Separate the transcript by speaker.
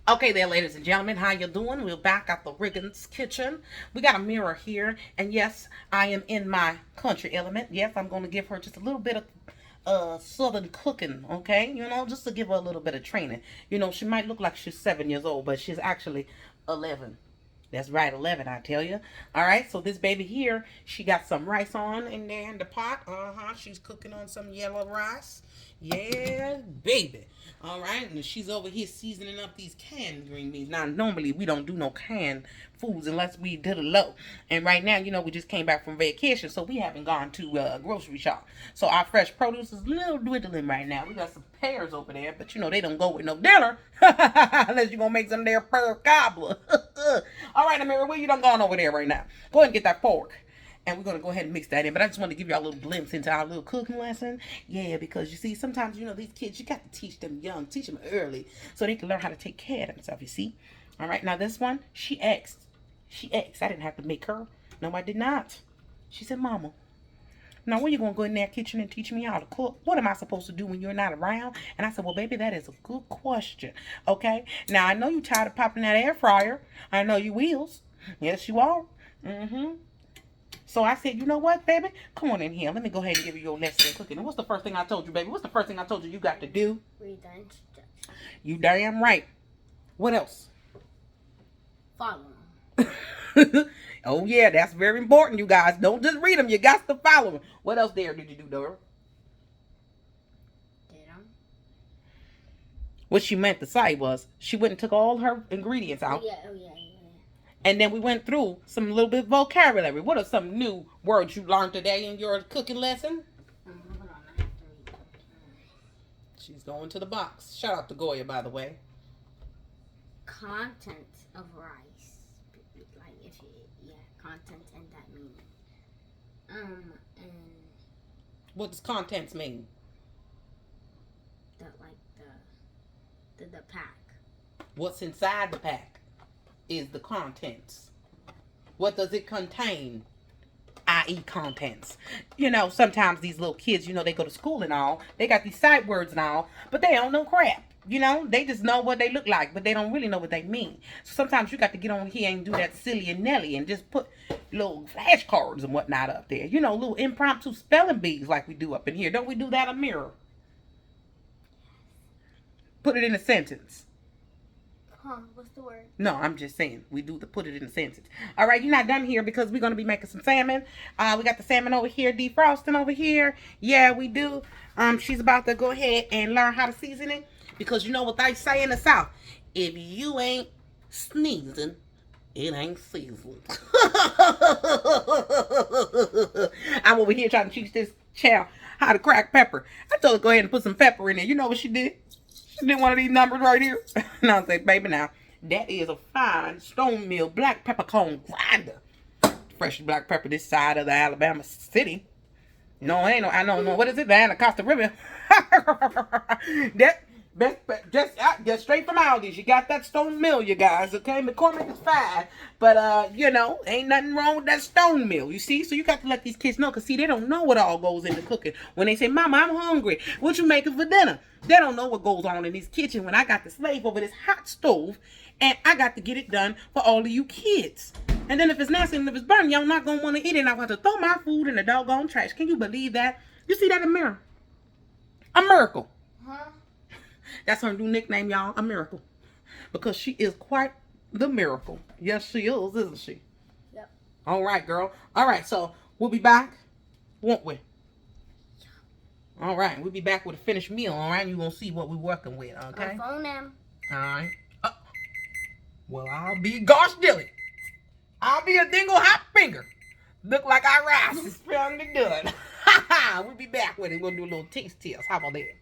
Speaker 1: Okay there, ladies and gentlemen, how you doing? We're back at the Riggins kitchen. We got Amirah here, and yes, I am in my country element. Yes, I'm going to give her just a little bit of southern cooking, okay? Just to give her a little bit of training. She might look like she's 7 years old, but she's actually 11. That's right, 11, I tell you. All right, so this baby here, she got some rice on in there in the pot. She's cooking on some yellow rice. Yeah, baby. All right, and she's over here seasoning up these canned green beans. Now, normally we don't do no canned foods unless we did a low. And right now, we just came back from vacation, so we haven't gone to a grocery shop. So our fresh produce is a little dwindling right now. We got some pears over there, but they don't go with no dinner unless you're gonna make some there pear cobbler. All right, Amirah, where you done gone over there right now? Go ahead and get that fork. And we're going to go ahead and mix that in. But I just want to give y'all a little glimpse into our little cooking lesson. Yeah, because you see, sometimes, these kids, you got to teach them young, teach them early so they can learn how to take care of themselves, you see. All right, now this one, she asked. She asked. I didn't have to make her. No, I did not. She said, Mama, now when you going to go in that kitchen and teach me how to cook? What am I supposed to do when you're not around? And I said, well, baby, that is a good question. Okay, now I know you tired of popping that air fryer. I know you wheels. Yes, you are. So I said, you know what, baby? Come on in here. Let me go ahead and give you your lesson in cooking. And what's the first thing I told you, baby? What's the first thing I told you you got to do?
Speaker 2: Read the instructions.
Speaker 1: You damn right. What else?
Speaker 2: Follow
Speaker 1: them. Oh, yeah, that's very important, you guys. Don't just read them. You got to follow them. What else there did you do, Dora?
Speaker 2: Did them?
Speaker 1: What she meant to say was she went and took all her ingredients out.
Speaker 2: Oh, yeah.
Speaker 1: And then we went through some little bit of vocabulary. What are some new words you learned today in your cooking lesson?
Speaker 2: Hold on, I have to read them.
Speaker 1: She's going to the box. Shout out to Goya, by the way.
Speaker 2: Content of rice. Like, content and that meaning. And
Speaker 1: what does contents mean?
Speaker 2: The pack.
Speaker 1: What's inside the pack is the contents. What does it contain? I.e. contents. Sometimes these little kids, they go to school and all. They got these sight words and all, but they don't know crap. They just know what they look like, but they don't really know what they mean. So sometimes you got to get on here and do that silly and Nelly and just put little flashcards and whatnot up there. Little impromptu spelling bees like we do up in here. Don't we do that, Amirah? Put it in a sentence.
Speaker 2: Huh, what's the word?
Speaker 1: No, I'm just saying. We do the put it in a sentence. All right, you're not done here because we're going to be making some salmon. We got the salmon over here, defrosting over here. Yeah, we do. She's about to go ahead and learn how to season it. Because you know what they say in the South. If you ain't sneezing, it ain't seasoned. I'm over here trying to teach this child how to crack pepper. I told her to go ahead and put some pepper in there. You know what she did? She did one of these numbers right here. And I said, baby, now, that is a fine stone mill black peppercorn grinder. Fresh black pepper this side of the Alabama city. No, ain't no, I don't know. What is it? The Anacostia River. Just straight from Aldi's. You got that stone mill, you guys, okay? McCormick is fine, but, ain't nothing wrong with that stone mill, you see? So you got to let these kids know, because, see, they don't know what all goes into cooking. When they say, Mama, I'm hungry, what you making for dinner? They don't know what goes on in this kitchen when I got to slave over this hot stove, and I got to get it done for all of you kids. And then if it's nasty and if it's burning, y'all not going to want to eat it, and I want to throw my food in the doggone trash. Can you believe that? You see that, Amirah? A miracle.
Speaker 2: Huh?
Speaker 1: That's her new nickname, y'all, a miracle. Because she is quite the miracle. Yes, she is, isn't she?
Speaker 2: Yep.
Speaker 1: All right, girl. All right, so we'll be back, won't we? All right, we'll be back with a finished meal, all right? You're going to see what we're working with, okay?
Speaker 2: On phone them.
Speaker 1: All right. Well, I'll be gosh dilly. I'll be a dingle hot finger. Look like our rice is fairly done. We'll be back with it. We're going to do a little taste test. How about that?